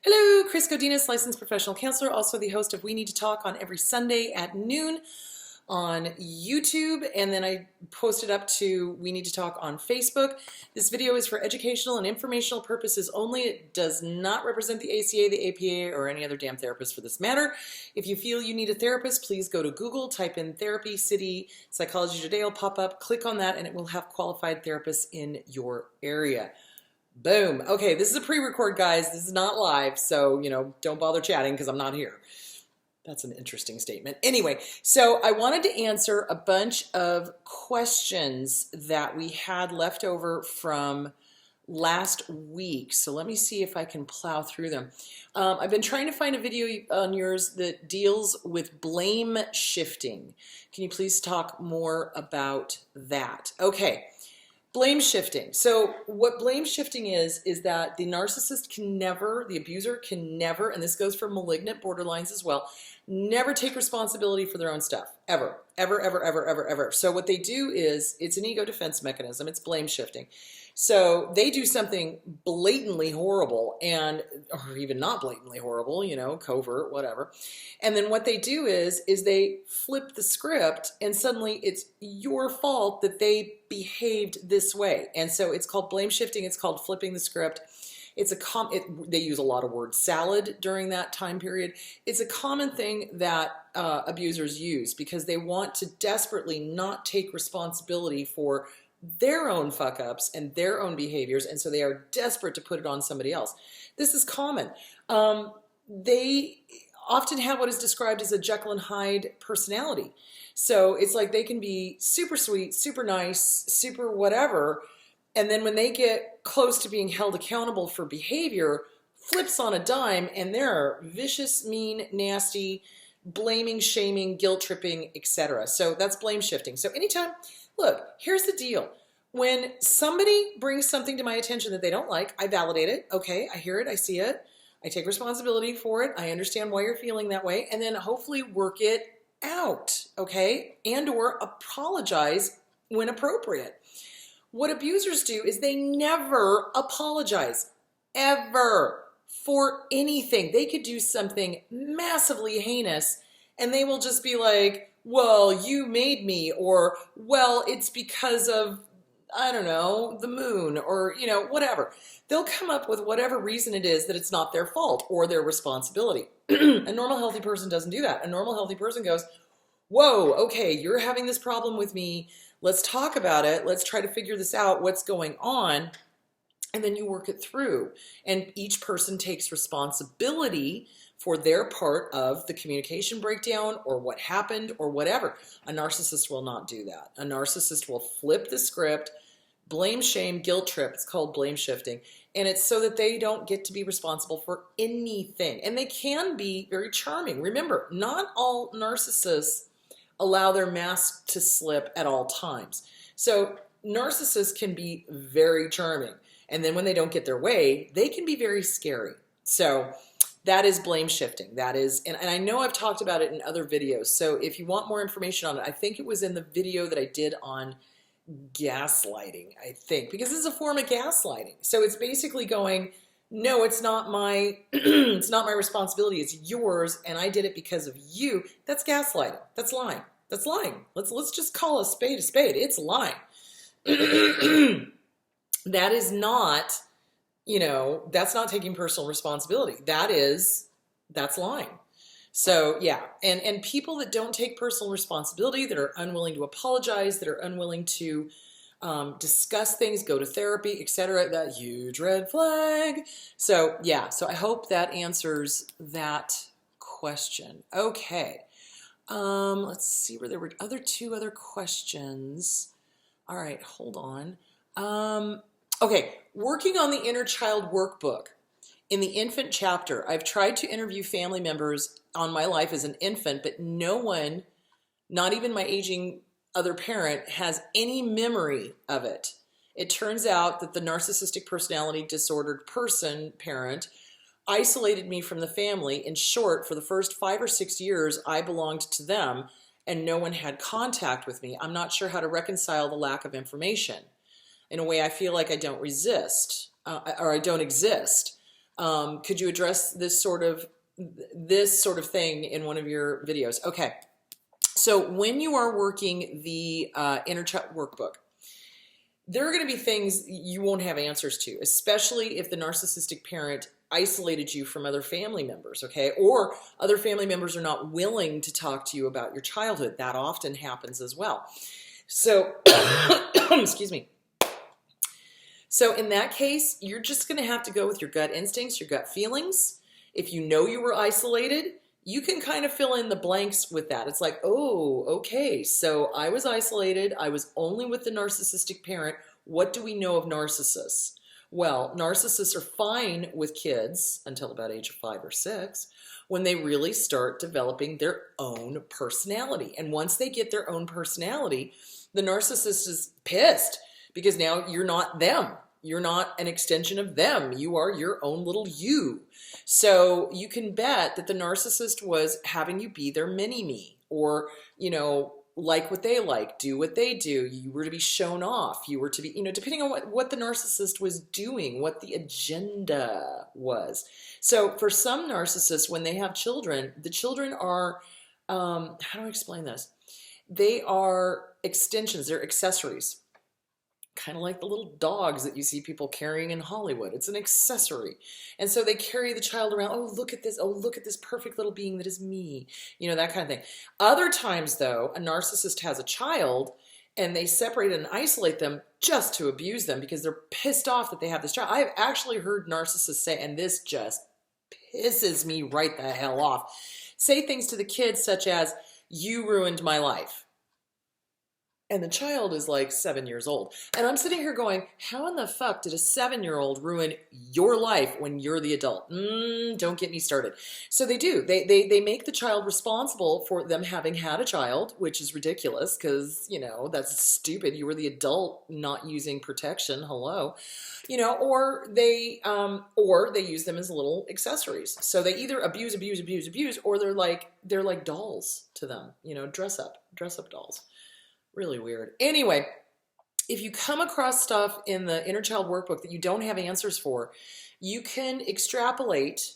Hello, Chris Godinez, licensed professional counselor, also the host of We Need to Talk on every Sunday at noon on YouTube, and then I post it up to We Need to Talk on Facebook. This video is for educational and informational purposes only. It does not represent the ACA, the APA, or any other damn therapist for this matter. If you feel you need a therapist, please go to Google, type in Therapy City Psychology Today, will pop up, click on that, and it will have qualified therapists in your area. Boom. Okay, this is a pre-record, guys. This is not live, so, don't bother chatting because I'm not here. That's an interesting statement. Anyway, so I wanted to answer a bunch of questions that we had left over from last week. So let me see if I can plow through them. I've been trying to find a video on yours that deals with blame shifting. Can you please talk more about that? Okay. Blame shifting. So what blame shifting is that the narcissist can never, the abuser can never, and this goes for malignant borderlines as well, never take responsibility for their own stuff. Ever. Ever, ever, ever, ever, ever. So what they do is, it's an ego defense mechanism. It's blame shifting. So they do something blatantly horrible or even not blatantly horrible, covert, whatever. And then what they do is they flip the script and suddenly it's your fault that they behaved this way. And so it's called blame shifting. It's called flipping the script. They use a lot of word salad during that time period. It's a common thing that abusers use because they want to desperately not take responsibility for their own fuck-ups and their own behaviors, and so they are desperate to put it on somebody else. This is common. They often have what is described as a Jekyll and Hyde personality. So it's like they can be super sweet, super nice, super whatever, and then when they get close to being held accountable for behavior, flips on a dime, and they're vicious, mean, nasty, blaming, shaming, guilt-tripping, etc. So that's blame shifting. So anytime, look, here's the deal. When somebody brings something to my attention that they don't like, I validate it. Okay, I hear it, I see it. I take responsibility for it. I understand why you're feeling that way, and then hopefully work it out, okay? And or apologize when appropriate. What abusers do is they never apologize, ever, for anything. They could do something massively heinous, and they will just be like, well, you made me, or, well, it's because of, I don't know, the moon, or, whatever. They'll come up with whatever reason it is that it's not their fault or their responsibility. A normal, healthy person doesn't do that. A normal, healthy person goes, whoa, okay, you're having this problem with me. Let's talk about it. Let's try to figure this out, what's going on, and then you work it through. And each person takes responsibility for their part of the communication breakdown or what happened or whatever. A narcissist will not do that. A narcissist will flip the script, blame, shame, guilt trip. It's called blame shifting. And it's so that they don't get to be responsible for anything. And they can be very charming. Remember, not all narcissists allow their mask to slip at all times. So narcissists can be very charming. And then when they don't get their way, they can be very scary. So that is blame shifting. That is, and I know I've talked about it in other videos. So if you want more information on it, I think it was in the video that I did on gaslighting, I think, because this is a form of gaslighting. So it's basically going, no, it's not my, it's not my responsibility. It's yours. And I did it because of you. That's gaslighting. That's lying. That's lying. Let's just call a spade a spade. It's lying. That is not, that's not taking personal responsibility. That's lying. So yeah, and people that don't take personal responsibility, that are unwilling to apologize, that are unwilling to discuss things, go to therapy, etc., that huge red flag. So yeah, so I hope that answers that question. Okay. Let's see where there were two other questions. All right, hold on. Okay, working on the inner child workbook. In the infant chapter, I've tried to interview family members on my life as an infant, but no one, not even my aging other parent, has any memory of it. It turns out that the narcissistic personality disordered parent, isolated me from the family. In short, for the first 5 or 6 years, I belonged to them and no one had contact with me. I'm not sure how to reconcile the lack of information. In a way, I feel like I don't resist, or I don't exist. Could you address this sort of thing in one of your videos? Okay. So when you are working the inner child workbook, there are going to be things you won't have answers to, especially if the narcissistic parent isolated you from other family members, okay? Or other family members are not willing to talk to you about your childhood. That often happens as well. So, excuse me. So in that case, you're just going to have to go with your gut instincts, your gut feelings. If you know you were isolated, you can kind of fill in the blanks with that. It's like, oh, okay, so I was isolated. I was only with the narcissistic parent. What do we know of narcissists? Well, narcissists are fine with kids until about age of 5 or 6 when they really start developing their own personality. And once they get their own personality, the narcissist is pissed because now you're not them. You're not an extension of them. You are your own little you. So you can bet that the narcissist was having you be their mini-me, or, you know, like what they like, do what they do. You were to be shown off. You were to be, you know, depending on what the narcissist was doing, what the agenda was. So for some narcissists, when they have children, the children are, how do I explain this? They are extensions, they're accessories. Kind of like the little dogs that you see people carrying in Hollywood. It's an accessory. And so they carry the child around. Oh, look at this. Oh, look at this perfect little being that is me. You know, that kind of thing. Other times, though, a narcissist has a child and they separate and isolate them just to abuse them because they're pissed off that they have this child. I've actually heard narcissists say, and this just pisses me right the hell off, say things to the kids such as, "You ruined my life." And the child is like 7 years old. And I'm sitting here going, how in the fuck did a 7-year-old ruin your life when you're the adult? Don't get me started. So they do. They make the child responsible for them having had a child, which is ridiculous because, you know, that's stupid. You were the adult not using protection. Hello. You know, or they use them as little accessories. So they either abuse, or they're like dolls to them, you know, dress up dolls. Really weird. Anyway, if you come across stuff in the inner child workbook that you don't have answers for, you can extrapolate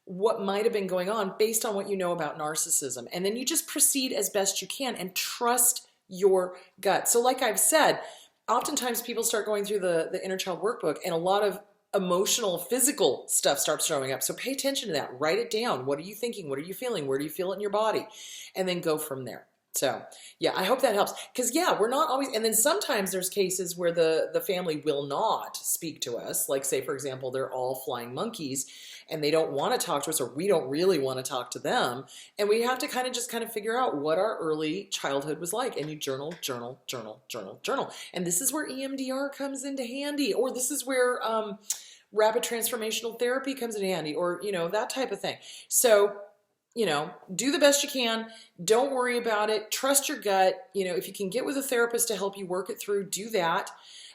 what might have been going on based on what you know about narcissism. And then you just proceed as best you can and trust your gut. So like I've said, oftentimes people start going through the inner child workbook and a lot of emotional, physical stuff starts showing up. So pay attention to that. Write it down. What are you thinking? What are you feeling? Where do you feel it in your body? And then go from there. So, yeah, I hope that helps. Because, yeah, we're not always, and then sometimes there's cases where the family will not speak to us. Like, say, for example, they're all flying monkeys and they don't want to talk to us, or we don't really want to talk to them. And we have to kind of figure out what our early childhood was like. And you journal. And this is where EMDR comes into handy, or this is where rapid transformational therapy comes in handy, or, you know, that type of thing. So, you know, do the best you can. Don't worry about it. Trust your gut. You know, if you can get with a therapist to help you work it through, do that.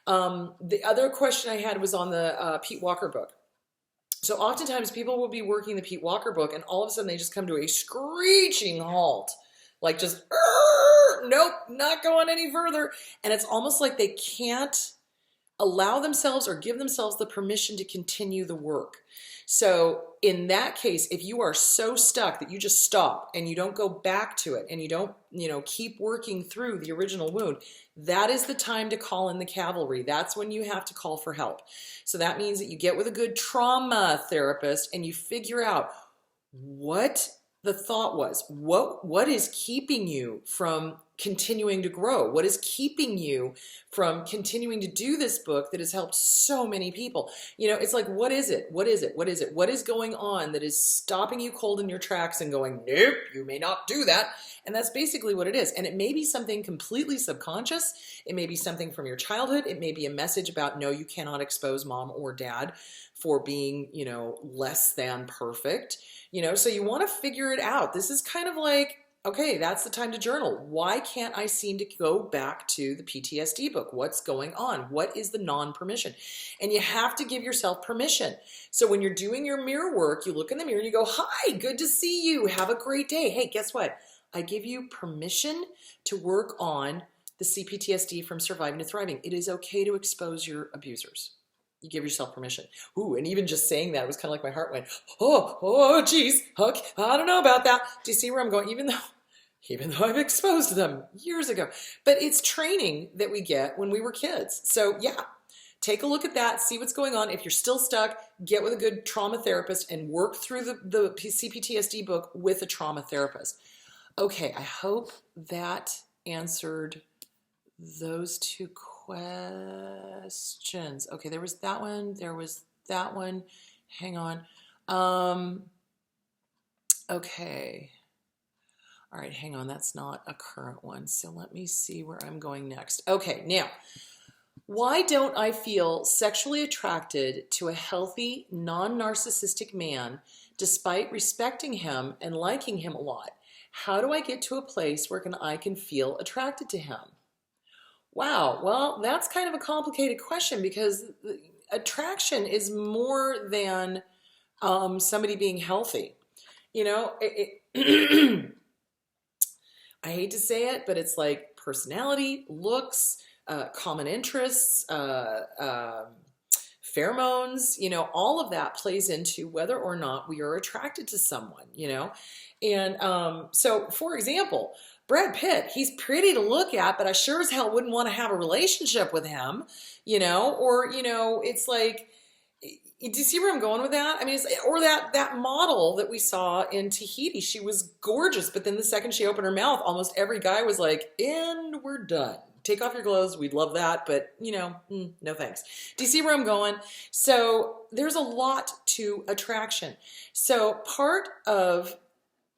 The other question I had was on the Pete Walker book. So oftentimes people will be working the Pete Walker book and all of a sudden they just come to a screeching halt. Like just, nope, not going any further. And it's almost like they can't allow themselves or give themselves the permission to continue the work. So in that case, if you are so stuck that you just stop and you don't go back to it and you don't, you know, keep working through the original wound, that is the time to call in the cavalry. That's when you have to call for help. So that means that you get with a good trauma therapist and you figure out what the thought was. What is keeping you from continuing to grow? What is keeping you from continuing to do this book that has helped so many people? You know, it's like, what is it? What is it? What is it? What is going on that is stopping you cold in your tracks and going, nope, you may not do that. And that's basically what it is. And it may be something completely subconscious. It may be something from your childhood. It may be a message about, no, you cannot expose mom or dad for being, you know, less than perfect. You know, so you want to figure it out. This is kind of like, okay, that's the time to journal. Why can't I seem to go back to the PTSD book? What's going on? What is the non-permission? And you have to give yourself permission. So when you're doing your mirror work, you look in the mirror and you go, hi, good to see you. Have a great day. Hey, guess what? I give you permission to work on the CPTSD from surviving to thriving. It is okay to expose your abusers. You give yourself permission. Ooh, and even just saying that, it was kind of like my heart went, oh, geez, okay, I don't know about that. Do you see where I'm going? Even though I've exposed them years ago. But it's training that we get when we were kids. So yeah, take a look at that, see what's going on. If you're still stuck, get with a good trauma therapist and work through the CPTSD book with a trauma therapist. Okay, I hope that answered those two questions. Okay, there was that one. There was that one. Hang on. Okay. All right, hang on. That's not a current one. So let me see where I'm going next. Okay, now, why don't I feel sexually attracted to a healthy, non-narcissistic man despite respecting him and liking him a lot? How do I get to a place where I can feel attracted to him? Wow, well, that's kind of a complicated question because attraction is more than somebody being healthy. You know, I hate to say it, but it's like personality, looks, common interests, pheromones, you know, all of that plays into whether or not we are attracted to someone, you know. And so, for example, Brad Pitt, he's pretty to look at, but I sure as hell wouldn't want to have a relationship with him, you know, or, you know, it's like, do you see where I'm going with that? I mean, or that model that we saw in Tahiti, she was gorgeous, but then the second she opened her mouth, almost every guy was like, and we're done. Take off your clothes. We'd love that, but you know, no thanks. Do you see where I'm going? So there's a lot to attraction. So part of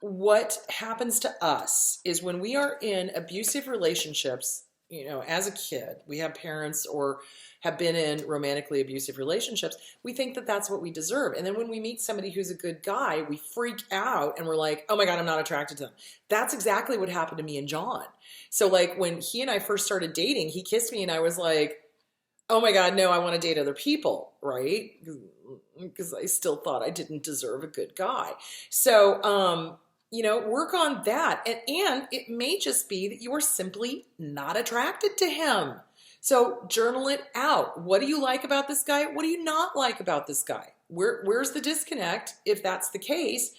what happens to us is when we are in abusive relationships, you know, as a kid, we have parents or have been in romantically abusive relationships, we think that that's what we deserve. And then when we meet somebody who's a good guy, we freak out and we're like, oh my God, I'm not attracted to them. That's exactly what happened to me and John. So like when he and I first started dating, he kissed me and I was like, oh my God, no, I want to date other people, right? Because I still thought I didn't deserve a good guy. So, you know, work on that. And it may just be that you are simply not attracted to him. So journal it out. What do you like about this guy? What do you not like about this guy? Where's the disconnect if that's the case?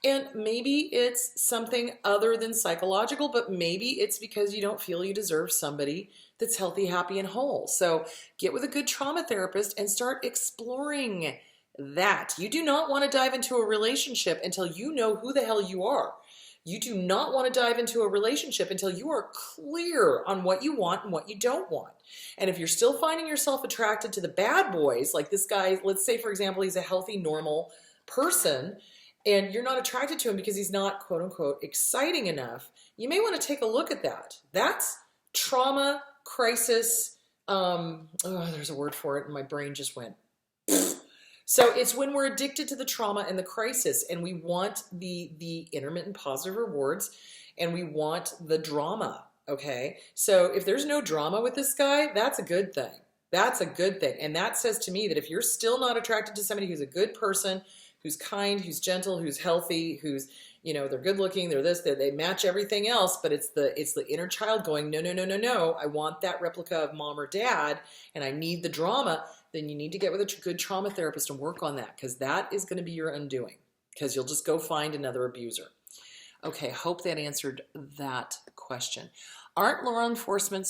And maybe it's something other than psychological, but maybe it's because you don't feel you deserve somebody that's healthy, happy, and whole. So get with a good trauma therapist and start exploring that. You do not want to dive into a relationship until you know who the hell you are. You do not want to dive into a relationship until you are clear on what you want and what you don't want. And if you're still finding yourself attracted to the bad boys, like this guy, let's say, for example, he's a healthy, normal person, and you're not attracted to him because he's not, quote unquote, exciting enough, you may want to take a look at that. That's trauma, crisis. There's a word for it, and my brain just went. So it's when we're addicted to the trauma and the crisis and we want the intermittent positive rewards and we want the drama, okay? So if there's no drama with this guy, that's a good thing. That's a good thing. And that says to me that if you're still not attracted to somebody who's a good person, who's kind, who's gentle, who's healthy, who's, you know, they're good looking, they're this, they match everything else, but it's the inner child going, no, no, no, no, no, I want that replica of mom or dad and I need the drama, then you need to get with a good trauma therapist and work on that because that is going to be your undoing because you'll just go find another abuser. Okay, hope that answered that question. Aren't law enforcement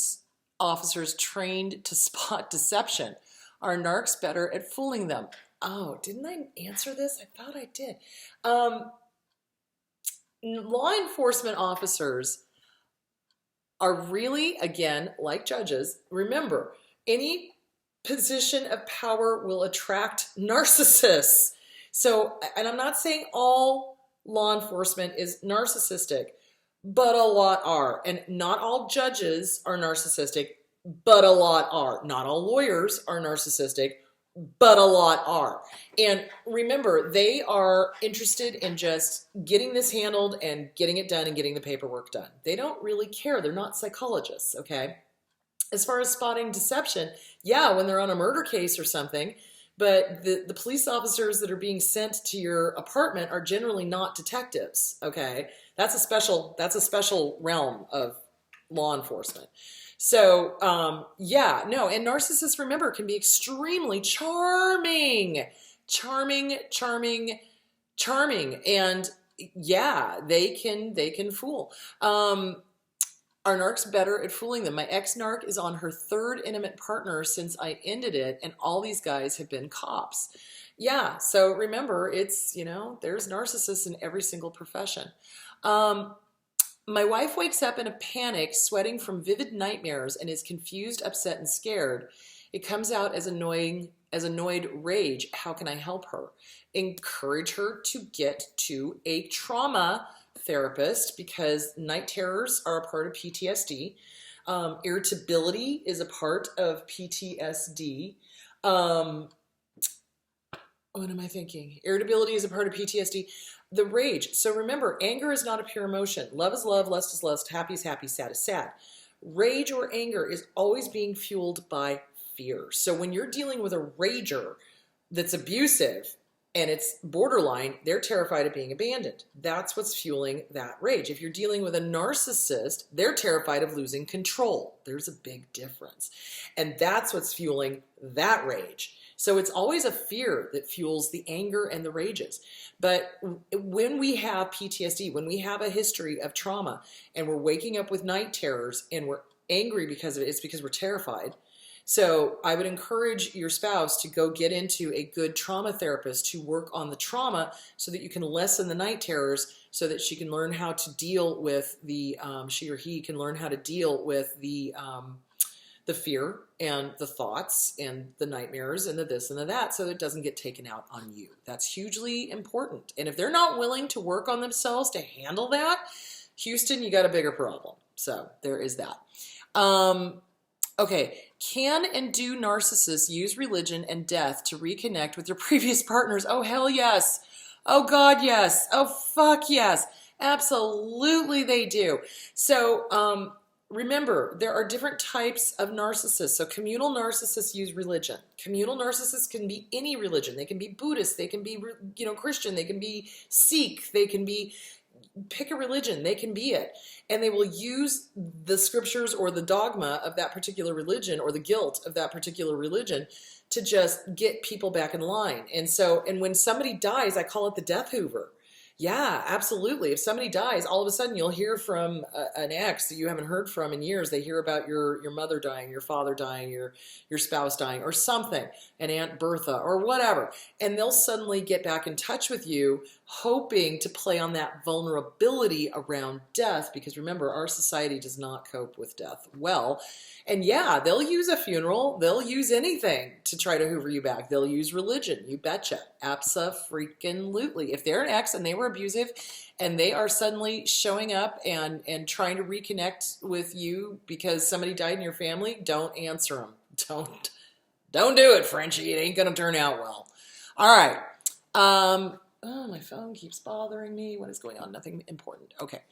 officers trained to spot deception? Are narcs better at fooling them? Oh, didn't I answer this? I thought I did. Law enforcement officers are really, again, like judges, remember, any position of power will attract narcissists. So, and I'm not saying all law enforcement is narcissistic, but a lot are. And not all judges are narcissistic, but a lot are. Not all lawyers are narcissistic, but a lot are. And remember, they are interested in just getting this handled and getting it done and getting the paperwork done. They don't really care. They're not psychologists, okay? As far as spotting deception, yeah, when they're on a murder case or something, but the police officers that are being sent to your apartment are generally not detectives, okay? That's a special realm of law enforcement. So, yeah, no, and narcissists, remember, can be extremely charming, charming, charming, charming, and yeah, they can fool. Are narcs better at fooling them? My ex-narc is on her third intimate partner since I ended it, and all these guys have been cops. Yeah, so remember, it's, there's narcissists in every single profession. Um, my wife wakes up in a panic, sweating from vivid nightmares, and is confused, upset, and scared. It comes out as annoyed rage. How can I help her? Encourage her to get to a trauma therapist, because night terrors are a part of PTSD. Irritability is a part of PTSD. Um, what am I thinking? Irritability is a part of PTSD. The rage. So remember, anger is not a pure emotion. Love is love, lust is lust, happy is happy, sad is sad. Rage or anger is always being fueled by fear. So when you're dealing with a rager that's abusive and it's borderline, they're terrified of being abandoned. That's what's fueling that rage. If you're dealing with a narcissist, they're terrified of losing control. There's a big difference. And that's what's fueling that rage. So it's always a fear that fuels the anger and the rages. But when we have PTSD, when we have a history of trauma and we're waking up with night terrors and we're angry because of it, it's because we're terrified. So I would encourage your spouse to go get into a good trauma therapist to work on the trauma so that you can lessen the night terrors, so that she can learn how to deal with she or he can learn how to deal with the fear and the thoughts and the nightmares and the this and the that, so that it doesn't get taken out on you. That's hugely important. And if they're not willing to work on themselves to handle that, Houston, you got a bigger problem. So there is that. Okay, can and do narcissists use religion and death to reconnect with their previous partners? Oh, hell yes. Oh, God, yes. Oh, fuck yes. Absolutely they do. So, remember, there are different types of narcissists. So communal narcissists use religion. Communal narcissists can be any religion. They can be Buddhist. They can be, Christian. They can be Sikh. They can be, pick a religion. They can be it. And they will use the scriptures or the dogma of that particular religion or the guilt of that particular religion to just get people back in line. And when somebody dies, I call it the death hoover. Yeah, absolutely. If somebody dies, all of a sudden you'll hear from an ex that you haven't heard from in years. They hear about your mother dying, your father dying, your spouse dying, or something, an Aunt Bertha, or whatever. And they'll suddenly get back in touch with you, hoping to play on that vulnerability around death, because remember, our society does not cope with death well. And yeah, they'll use a funeral. They'll use anything to try to hoover you back. They'll use religion. You betcha. Abso-freaking-lutely. If they're an ex and they were abusive and they are suddenly showing up and trying to reconnect with you because somebody died in your family, don't answer them. Don't do it, Frenchie. It ain't going to turn out well. All right. Oh, my phone keeps bothering me. What is going on? Nothing important. Okay.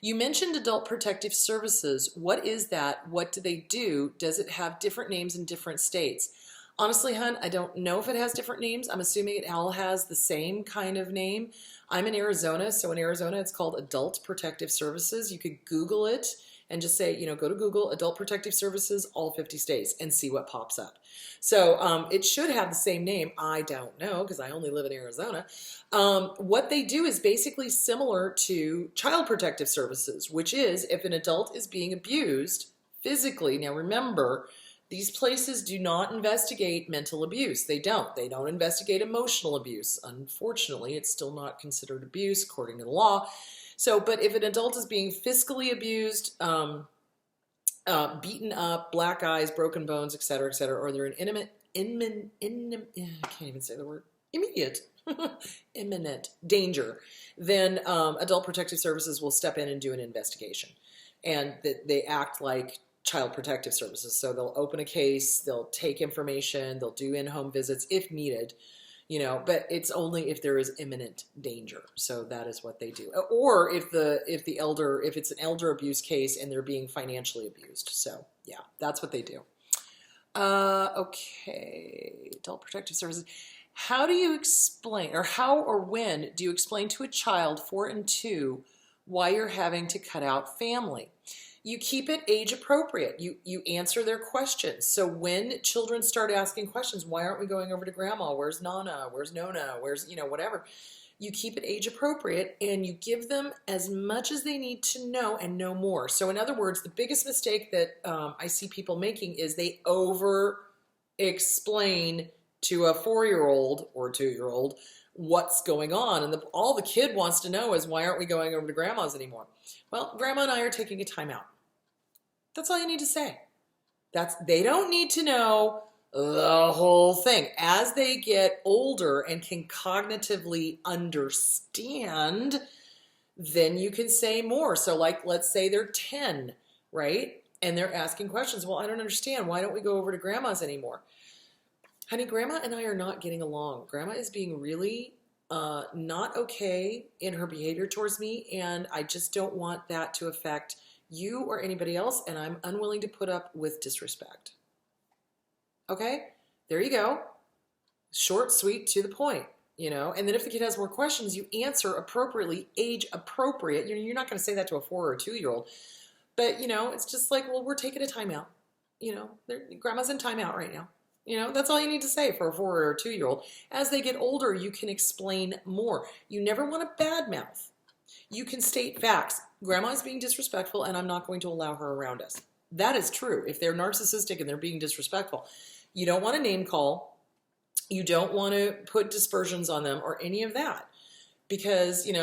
You mentioned Adult Protective Services. What is that? What do they do? Does it have different names in different states? Honestly, hun, I don't know if it has different names. I'm assuming it all has the same kind of name. I'm in Arizona, so in Arizona it's called Adult Protective Services. You could Google it and just say, go to Google, Adult Protective Services, all 50 states, and see what pops up. So it should have the same name. I don't know, because I only live in Arizona. What they do is basically similar to Child Protective Services, which is if an adult is being abused physically. Now remember, these places do not investigate mental abuse. They don't. They don't investigate emotional abuse. Unfortunately, it's still not considered abuse according to the law. So, but if an adult is being physically abused, beaten up, black eyes, broken bones, et cetera, or they're in I can't even say the word, imminent danger, then Adult Protective Services will step in and do an investigation. And they act like Child Protective Services. So they'll open a case, they'll take information, they'll do in-home visits if needed. But it's only if there is imminent danger. So that is what they do. Or if it's an elder abuse case and they're being financially abused. So yeah, that's what they do. Okay, Adult Protective Services. How do you explain, or how or when do you explain to a child 4 and 2 why you're having to cut out family. You keep it age appropriate. You answer their questions. So when children start asking questions, why aren't we going over to grandma? Where's Nana? Where's Nona? Where's, whatever. You keep it age appropriate and you give them as much as they need to know and no more. So in other words, the biggest mistake that I see people making is they over explain to a 4-year-old or 2-year-old what's going on. And all the kid wants to know is, why aren't we going over to grandma's anymore? Well, grandma and I are taking a timeout. That's all you need to say. They don't need to know the whole thing. As they get older and can cognitively understand, then you can say more. So like, let's say they're 10, right? And they're asking questions. Well, I don't understand. Why don't we go over to grandma's anymore? Honey, grandma and I are not getting along. Grandma is being really not okay in her behavior towards me, and I just don't want that to affect you or anybody else, and I'm unwilling to put up with disrespect. Okay? There you go. Short, sweet, to the point, And then if the kid has more questions, you answer appropriately, age appropriate. You're not going to say that to a 4 or a 2-year-old. But, it's just like, well, we're taking a timeout. Grandma's in timeout right now. That's all you need to say for a 4 or a 2-year-old. As they get older, you can explain more. You never want to badmouth. You can state facts. Grandma is being disrespectful, and I'm not going to allow her around us. That is true. If they're narcissistic and they're being disrespectful, you don't want to name call. You don't want to put dispersions on them or any of that, because, you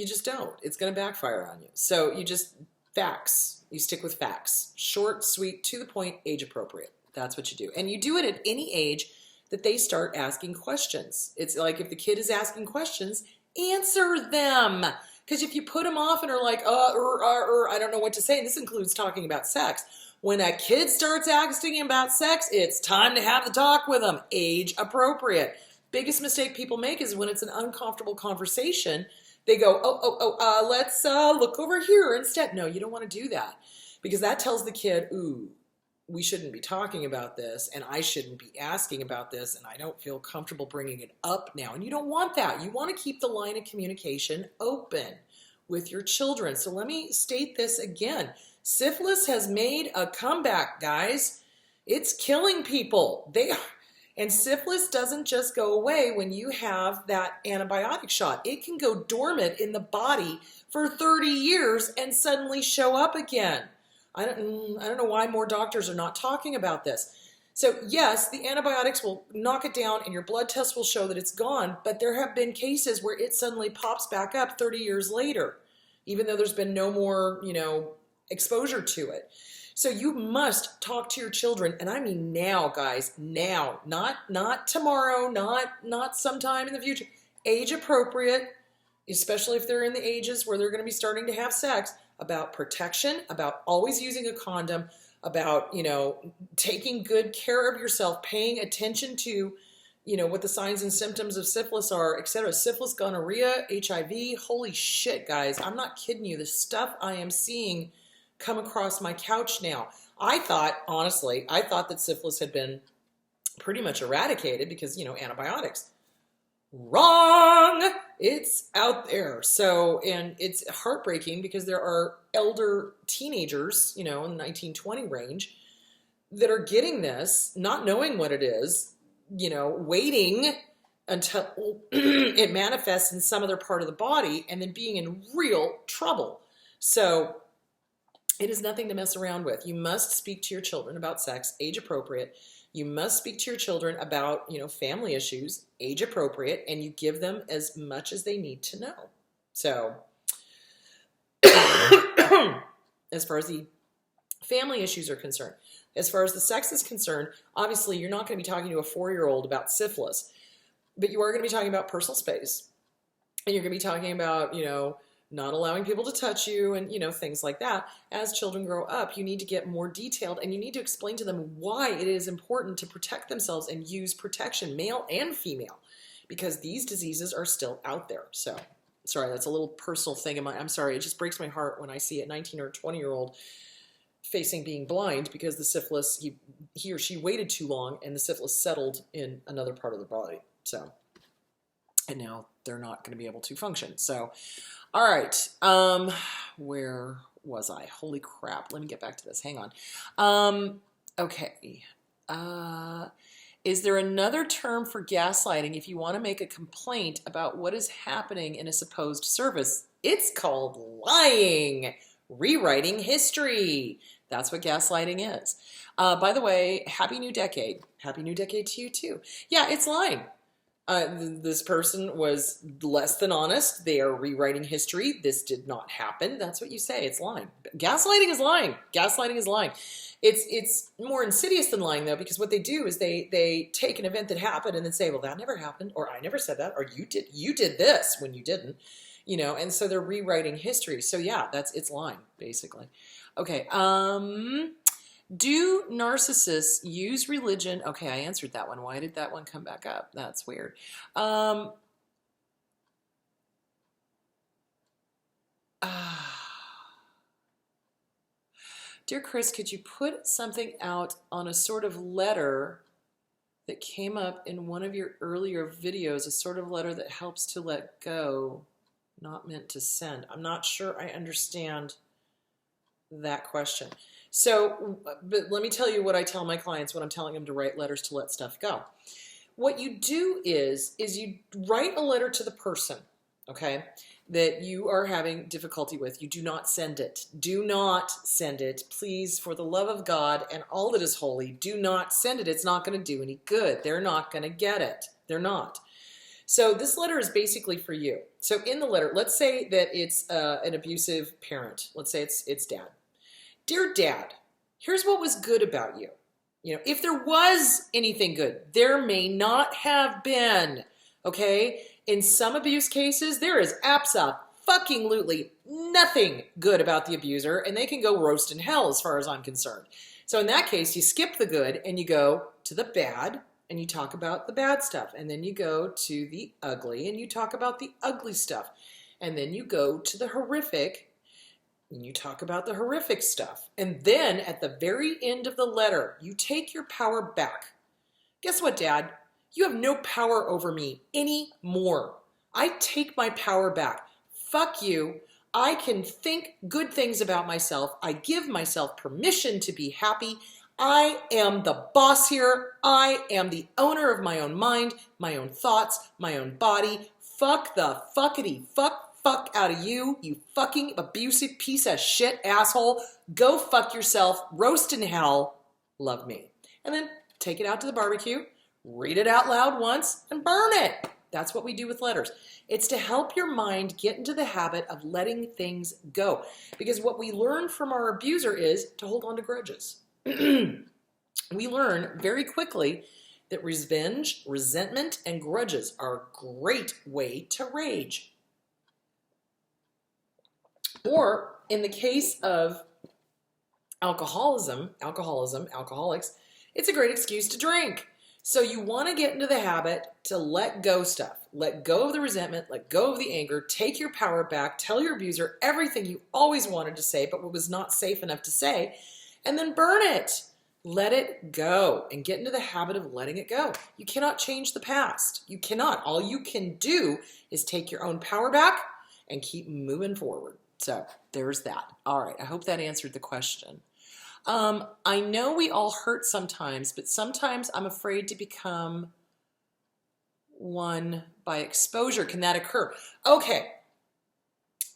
just don't. It's going to backfire on you. So you just, facts. You stick with facts. Short, sweet, to the point, age appropriate. That's what you do. And you do it at any age that they start asking questions. It's like, if the kid is asking questions, answer them. Because if you put them off and are like, I don't know what to say, and this includes talking about sex. When a kid starts asking about sex, it's time to have the talk with them. Age appropriate. Biggest mistake people make is when it's an uncomfortable conversation, they go, let's look over here instead. No, you don't want to do that, because that tells the kid, ooh, we shouldn't be talking about this, and I shouldn't be asking about this, and I don't feel comfortable bringing it up now. And you don't want that. You want to keep the line of communication open with your children. So let me state this again. Syphilis has made a comeback, guys. It's killing people. And syphilis doesn't just go away when you have that antibiotic shot. It can go dormant in the body for 30 years and suddenly show up again. I don't know why more doctors are not talking about this. So yes, the antibiotics will knock it down and your blood tests will show that it's gone, but there have been cases where it suddenly pops back up 30 years later, even though there's been no more, exposure to it. So you must talk to your children, and I mean now, guys, now, not tomorrow, not sometime in the future. Age appropriate, especially if they're in the ages where they're going to be starting to have sex, about protection, about always using a condom, about, taking good care of yourself, paying attention to, what the signs and symptoms of syphilis are, etc. Syphilis, gonorrhea, HIV, holy shit, guys. I'm not kidding you. The stuff I am seeing come across my couch now. Honestly, I thought that syphilis had been pretty much eradicated because, antibiotics. Wrong! It's out there. So, and it's heartbreaking because there are elder teenagers, in the 1920 range that are getting this, not knowing what it is, waiting until it manifests in some other part of the body and then being in real trouble. So it is nothing to mess around with. You must speak to your children about sex, age appropriate. You must speak to your children about, family issues, age appropriate, and you give them as much as they need to know. So as far as the family issues are concerned, as far as the sex is concerned, obviously you're not going to be talking to a 4-year-old about syphilis, but you are going to be talking about personal space, and you're going to be talking about, not allowing people to touch you and, things like that. As children grow up, you need to get more detailed, and you need to explain to them why it is important to protect themselves and use protection, male and female, because these diseases are still out there. So, sorry, that's a little personal thing. I'm sorry, it just breaks my heart when I see a 19 or 20-year-old facing being blind because the syphilis, he or she waited too long and the syphilis settled in another part of the body. So, and now they're not going to be able to function. So, all right, where was I? Holy crap! Let me get back to this. Hang on. Okay. Is there another term for gaslighting if you want to make a complaint about what is happening in a supposed service? It's called lying, rewriting history. That's what gaslighting is. By the way, happy new decade. Happy new decade to you too. Yeah, it's lying. This person was less than honest. They are rewriting history. This did not happen. That's what you say. It's lying. Gaslighting is lying. Gaslighting is lying. It's more insidious than lying, though, because what they do is they take an event that happened and then say, well, that never happened, or I never said that, or you did this when you didn't, and so they're rewriting history. So yeah, it's lying, basically. Okay. Do narcissists use religion? Okay, I answered that one. Why did that one come back up? That's weird. Dear Chris, could you put something out on a sort of letter that came up in one of your earlier videos, a sort of letter that helps to let go, not meant to send? I'm not sure I understand that question. So, but let me tell you what I tell my clients when I'm telling them to write letters to let stuff go. What you do is you write a letter to the person, okay, that you are having difficulty with. You do not send it. Do not send it. Please, for the love of God and all that is holy, do not send it. It's not going to do any good. They're not going to get it. They're not. So this letter is basically for you. So in the letter, let's say that it's an abusive parent. Let's say it's dad. Dear Dad, here's what was good about you. If there was anything good, there may not have been, okay? In some abuse cases, there is abso-fucking-lutely nothing good about the abuser, and they can go roast in hell as far as I'm concerned. So in that case, you skip the good and you go to the bad, and you talk about the bad stuff. And then you go to the ugly, and you talk about the ugly stuff. And then you go to the horrific, and you talk about the horrific stuff. And then at the very end of the letter, you take your power back. Guess what, Dad? You have no power over me anymore. I take my power back. Fuck you. I can think good things about myself. I give myself permission to be happy. I am the boss here. I am the owner of my own mind, my own thoughts, my own body. Fuck the fuckity fuck out of you, you fucking abusive piece of shit asshole. Go fuck yourself, roast in hell, love me. And then take it out to the barbecue, read it out loud once, and burn it. That's what we do with letters. It's to help your mind get into the habit of letting things go. Because what we learn from our abuser is to hold on to grudges. We learn very quickly that revenge, resentment, and grudges are a great way to rage. Or in the case of alcoholics, it's a great excuse to drink. So you want to get into the habit to let go stuff. Let go of the resentment, let go of the anger, take your power back, tell your abuser everything you always wanted to say but was not safe enough to say, and then burn it. Let it go and get into the habit of letting it go. You cannot change the past. You cannot. All you can do is take your own power back and keep moving forward. So there's that. All right, I hope that answered the question. I know we all hurt sometimes, but sometimes I'm afraid to become one by exposure. Can that occur? Okay,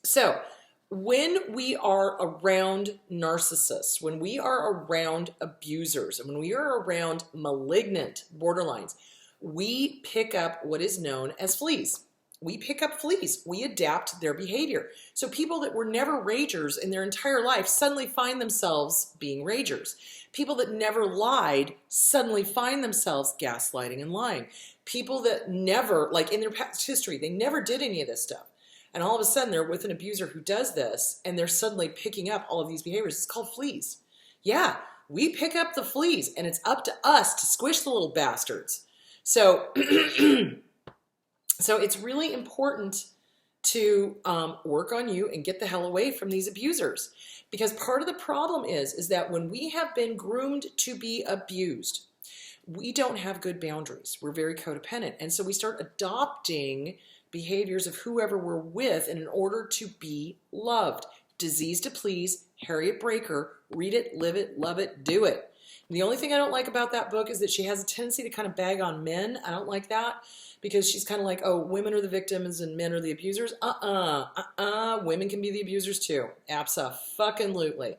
so when we are around narcissists, when we are around abusers, and when we are around malignant borderlines, we pick up what is known as fleas. We pick up fleas. We adapt their behavior. So people that were never ragers in their entire life suddenly find themselves being ragers. People that never lied suddenly find themselves gaslighting and lying. People that never, like in their past history, they never did any of this stuff. And all of a sudden they're with an abuser who does this, and they're suddenly picking up all of these behaviors. It's called fleas. Yeah, we pick up the fleas, and it's up to us to squish the little bastards. So So it's really important to work on you and get the hell away from these abusers. Because part of the problem is that when we have been groomed to be abused, we don't have good boundaries. We're very codependent. And so we start adopting behaviors of whoever we're with in order to be loved. Disease to Please, Harriet Breaker. Read it, live it, love it, do it. And the only thing I don't like about that book is that she has a tendency to kind of bag on men. I don't like that because she's kind of like, oh, women are the victims and men are the abusers. Women can be the abusers too. Abso-fucking-lutely.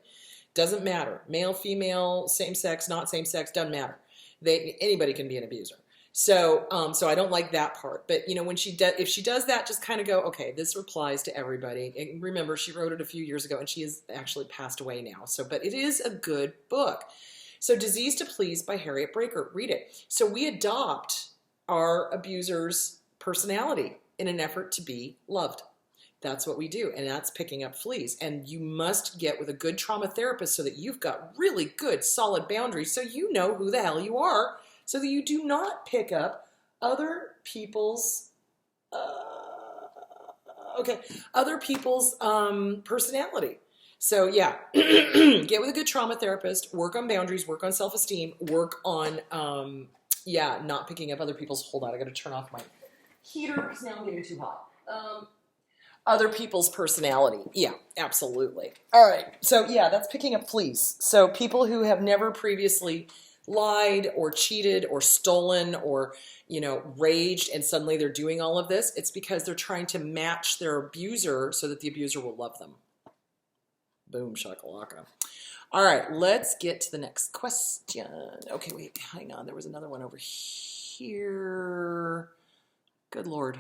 Doesn't matter. Male, female, same sex, not same sex, doesn't matter. Anybody can be an abuser. So I don't like that part. But you know, when if she does that, just kind of go, okay, this applies to everybody. And remember, she wrote it a few years ago, and she has actually passed away now. So, but it is a good book. So, Disease to Please by Harriet Breaker. Read it. So we adopt our abuser's personality in an effort to be loved. That's what we do, and that's picking up fleas. And you must get with a good trauma therapist so that you've got really good, solid boundaries so you know who the hell you are, so that you do not pick up other people's personality. So yeah, get with a good trauma therapist, work on boundaries, work on self-esteem, work on not picking up other people's. Hold on, I got to turn off my heater because now I'm getting too hot. Other people's personality. Yeah, absolutely. All right. So yeah, that's picking up fleas. So people who have never previously lied or cheated or stolen or, you know, raged, and suddenly they're doing all of this, it's because they're trying to match their abuser so that the abuser will love them. Boom, shakalaka. All right, let's get to the next question. Okay, wait, hang on. There was another one over here. Good Lord.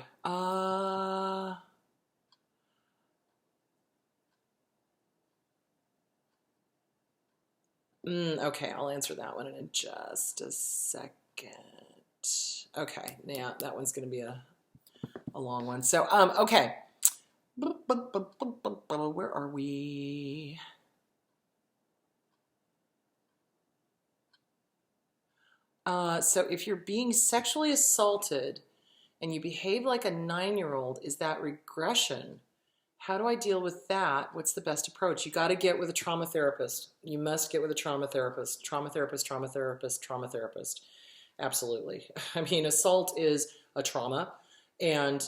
Okay, I'll answer that one in just a second. Okay, yeah, that one's going to be a long one. So, okay. Where are we? So if you're being sexually assaulted and you behave like a 9-year-old, is that regression? How do I deal with that? What's the best approach? You got to get with a trauma therapist. You must get with a trauma therapist. Trauma therapist, trauma therapist, trauma therapist. Absolutely. I mean, assault is a trauma. And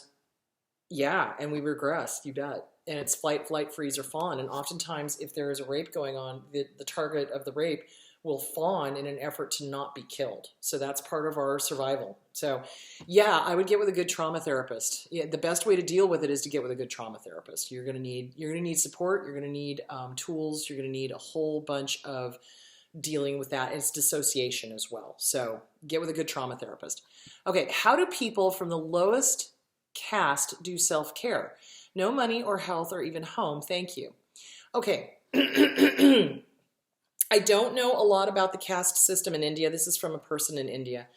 yeah, and we regress, you bet. And it's flight, flight, freeze, or fawn. And oftentimes, if there is a rape going on, the target of the rape will fawn in an effort to not be killed. So that's part of our survival. So yeah, I would get with a good trauma therapist. Yeah, the best way to deal with it is to get with a good trauma therapist. You're gonna need support. You're gonna need tools. You're gonna need a whole bunch of dealing with that. It's dissociation as well. So get with a good trauma therapist. Okay, how do people from the lowest caste do self-care? No money or health or even home, thank you. Okay. I don't know a lot about the caste system in India. This is from a person in India.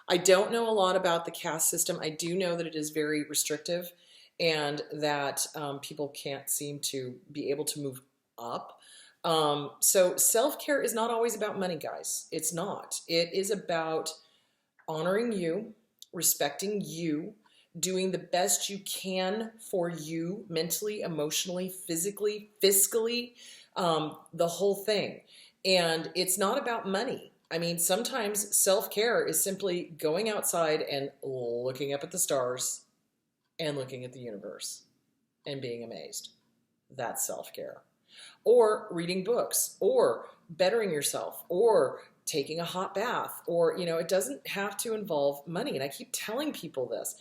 I don't know a lot about the caste system. I do know that it is very restrictive and that people can't seem to be able to move up. So self-care is not always about money, guys. It's not. It is about honoring you, respecting you, doing the best you can for you mentally, emotionally, physically, fiscally, the whole thing. And it's not about money. I mean, sometimes self-care is simply going outside and looking up at the stars and looking at the universe and being amazed. That's self-care. Or reading books, or bettering yourself, or taking a hot bath, or, you know, it doesn't have to involve money. And I keep telling people this.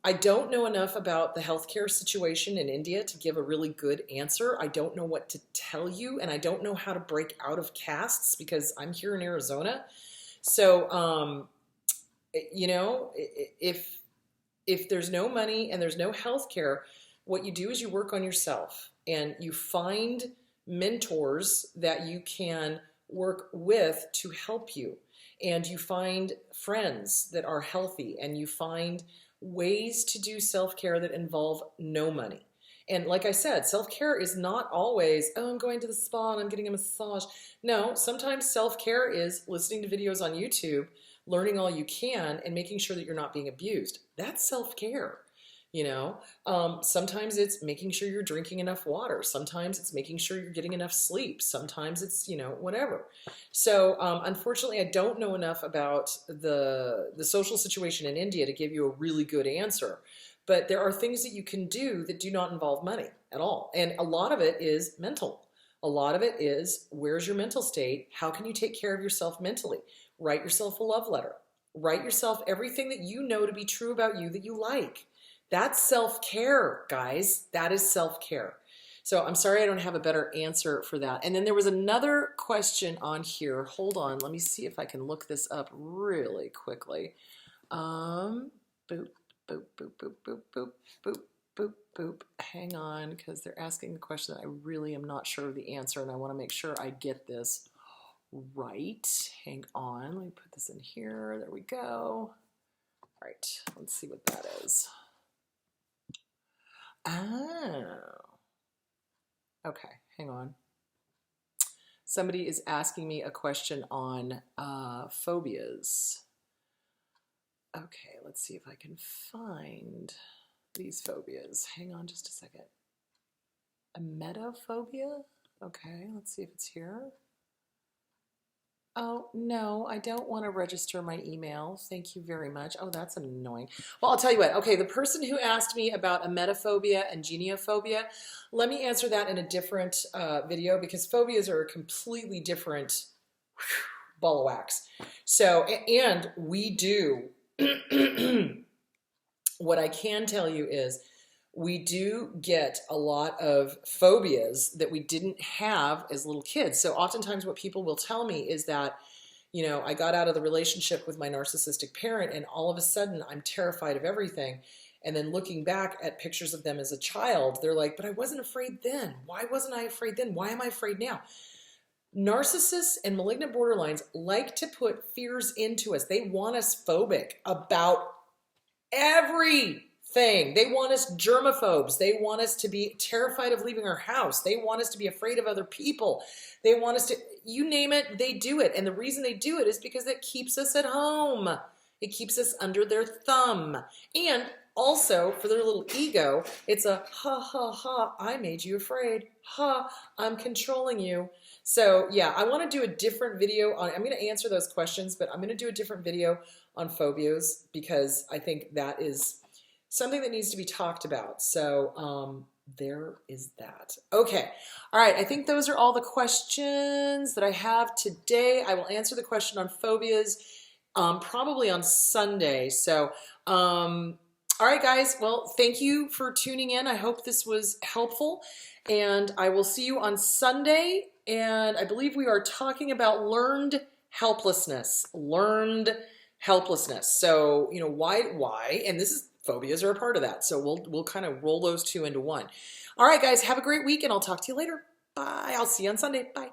I don't know enough about the healthcare situation in India to give a really good answer. I don't know what to tell you, and I don't know how to break out of castes because I'm here in Arizona. So, you know, if there's no money and there's no healthcare, what you do is you work on yourself and you find mentors that you can work with to help you. And you find friends that are healthy, and you find ways to do self-care that involve no money. And like I said, self-care is not always, oh, I'm going to the spa and I'm getting a massage. No, sometimes self-care is listening to videos on YouTube, learning all you can, and making sure that you're not being abused. That's self-care. You know, sometimes it's making sure you're drinking enough water. Sometimes it's making sure you're getting enough sleep. Sometimes it's, you know, whatever. So unfortunately, I don't know enough about the social situation in India to give you a really good answer. But there are things that you can do that do not involve money at all. And a lot of it is mental. A lot of it is, where's your mental state? How can you take care of yourself mentally? Write yourself a love letter. Write yourself everything that you know to be true about you that you like. That's self-care, guys. That is self-care. So I'm sorry I don't have a better answer for that. And then there was another question on here. Hold on. Let me see if I can look this up really quickly. Boop, boop, boop, boop, boop, boop, boop, boop, boop. Hang on, because they're asking the question that I really am not sure of the answer, and I want to make sure I get this right. Hang on. Let me put this in here. There we go. All right. Let's see what that is. Oh, okay, hang on. Somebody is asking me a question on phobias. Okay, let's see if I can find these phobias. Hang on just a second. Emetophobia? Okay, let's see if it's here. Oh, no, I don't want to register my email. Thank you very much. Oh, that's annoying. Well, I'll tell you what. Okay, the person who asked me about emetophobia and geniophobia, let me answer that in a different video, because phobias are a completely different ball of wax. So, and we do, what I can tell you is, we do get a lot of phobias that we didn't have as little kids. So oftentimes what people will tell me is that, you know, I got out of the relationship with my narcissistic parent and all of a sudden I'm terrified of everything. And then looking back at pictures of them as a child, they're like, but I wasn't afraid then. Why wasn't I afraid then? Why am I afraid now? Narcissists and malignant borderlines like to put fears into us. They want us phobic about everything. They want us germaphobes. They want us to be terrified of leaving our house. They want us to be afraid of other people. They want us to, you name it, they do it. And the reason they do it is because it keeps us at home. It keeps us under their thumb. And also, for their little ego, it's a ha, ha, ha, I made you afraid. Ha, I'm controlling you. So yeah, I want to do a different video on, I'm going to answer those questions, but I'm going to do a different video on phobias because I think that is something that needs to be talked about. So there is that. Okay. All right. I think those are all the questions that I have today. I will answer the question on phobias probably on Sunday. So, all right, guys. Well, thank you for tuning in. I hope this was helpful. And I will see you on Sunday. And I believe we are talking about learned helplessness. Learned helplessness. So, you know, why? And this is, phobias are a part of that. So we'll kind of roll those two into one. All right, guys, have a great week, and I'll talk to you later. Bye. I'll see you on Sunday. Bye.